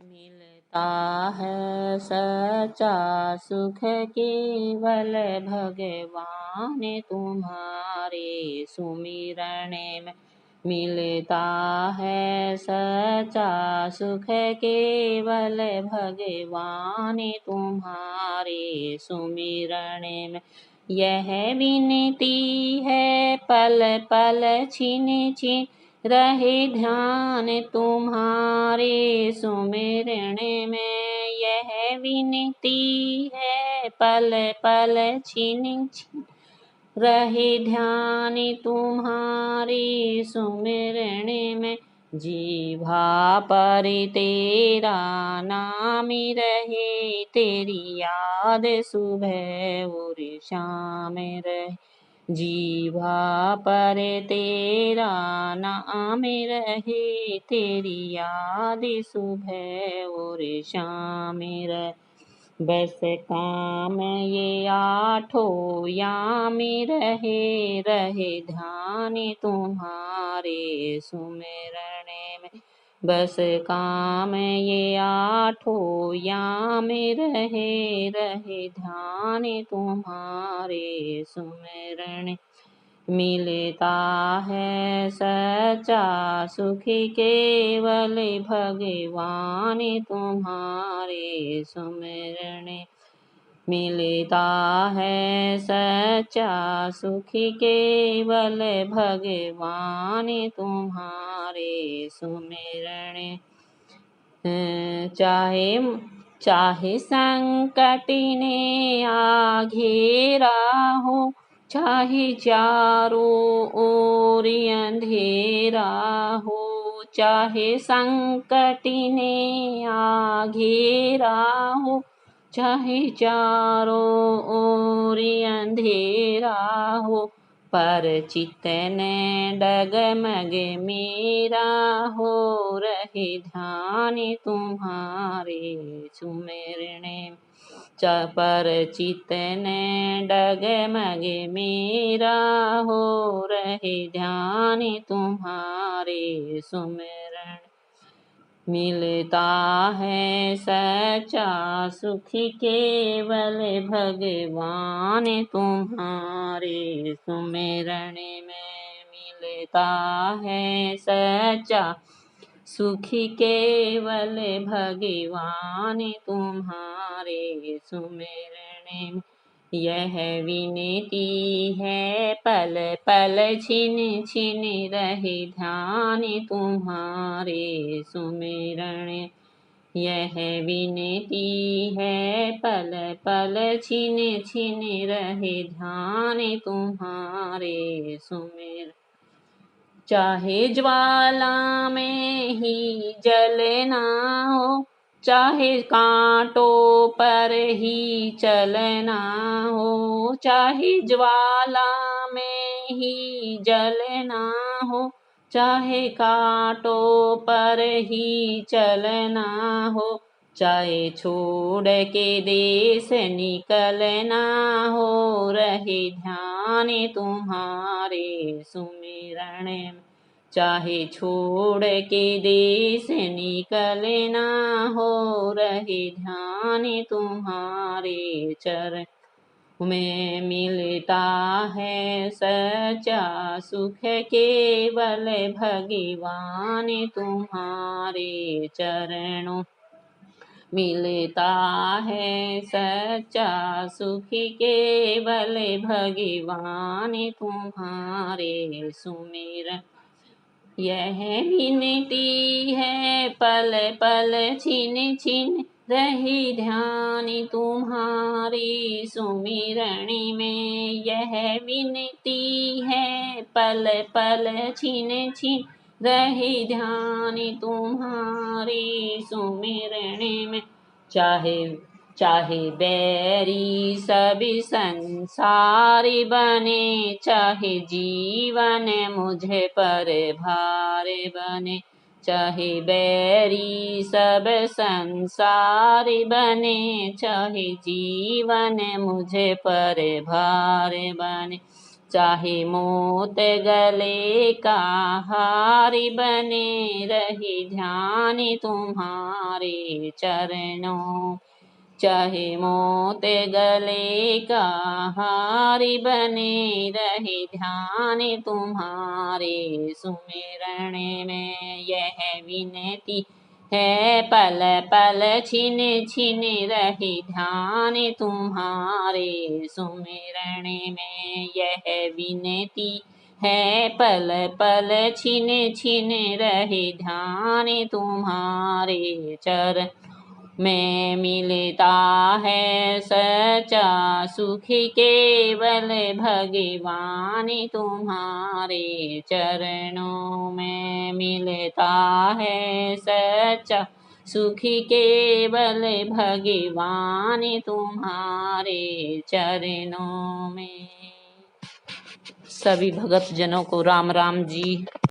मिलता है सच्चा सुख केवल भगवान तुम्हारे सुमिरन में। मिलता है सच्चा सुख केवल भगवान तुम्हारे सुमिरन में। यह विनती है पल पल छिन छिन रहे ध्यान तुम्हारे सुमिरन में। यह विनती है पल पल छिन छिन रहे ध्यान तुम्हारे सुमिरन में। जीभा पर तेरा नाम रहे, तेरी याद सुबह और शाम रहे। जीभा पर तेरा नाम रहे, तेरी याद सुबह और शाम रहे। बस काम ये आठों याम रहे, रहे ध्यान तुम्हारे सुमिरन में। बस काम ये आठों याम रहे, रहे ध्यान तुम्हारे सुमिरन। मिलता है सच्चा सुख केवल भगवान तुम्हारे सुमिरन। मिलता है सच्चा सुख केवल भगवान तुम्हारे सुमिरन। चाहे संकट ने आ घेरा हो, चाहे चारों ओर अंधेरा हो। चाहे संकट ने आ घेरा हो, चाहे चारों ओर अंधेरा हो। पर चित्त न डगमग मेरा हो, रहे ध्यान तुम्हारे सुमिरन में। पर चित्त न डगमग मेरा हो, रहे ध्यान तुम्हारे सुमिरन। मिलता है सच्चा सुख केवल भगवान तुम्हारे सुमिरन में। मिलता है सच्चा सुख केवल भगवान तुम्हारे सुमिरन में। यह विनती है पल पल छिन छिन रहे ध्यान तुम्हारे सुमिरन। यह विनती है पल पल छिन छिन रहे ध्यान तुम्हारे सुमिरन। चाहे ज्वाला में ही जलना हो, चाहे कांटों पर ही चलना हो। चाहे ज्वाला में ही जलना हो, चाहे कांटों पर ही चलना हो। चाहे छोड़ के देश निकलना हो, रहे ध्यान तुम्हारे सुमिरन में। चाहे छोड़ के देश निकलना हो, रहे ध्यान तुम्हारे चरण में। मिलता है सच्चा सुख केवल भगवान तुम्हारे चरणों। मिलता है सच्चा सुख केवल भगवान तुम्हारे सुमिरन। यह विनती है पल पल छिन छिन रहे ध्यान तुम्हारे सुमिरन में। यह विनती है पल पल छिन छिन रहे ध्यान तुम्हारे सुमिरन में। चाहे बैरी सब संसार बने, चाहे जीवन मुझे पर भार बने। चाहे बैरी सब संसार बने, चाहे जीवन मुझे पर भार बने। चाहे मोत गले का हारी बने रहे ध्यान तुम्हारे चरणों। चाहे मोत गले का हारी बने रहे ध्यान तुम्हारे सुमिरण में यह विनती है पल पल छिन छिन रहे ध्यान तुम्हारे सुमिरण में यह विनती है पल पल छिन छिन रहे ध्यान तुम्हारे चरण में मिलता है सच्चा सुख केवल भगवान तुम्हारे चरणों में मिलता है सच्चा सुख केवल भगवान तुम्हारे चरणों में। सभी भगत जनों को राम राम जी।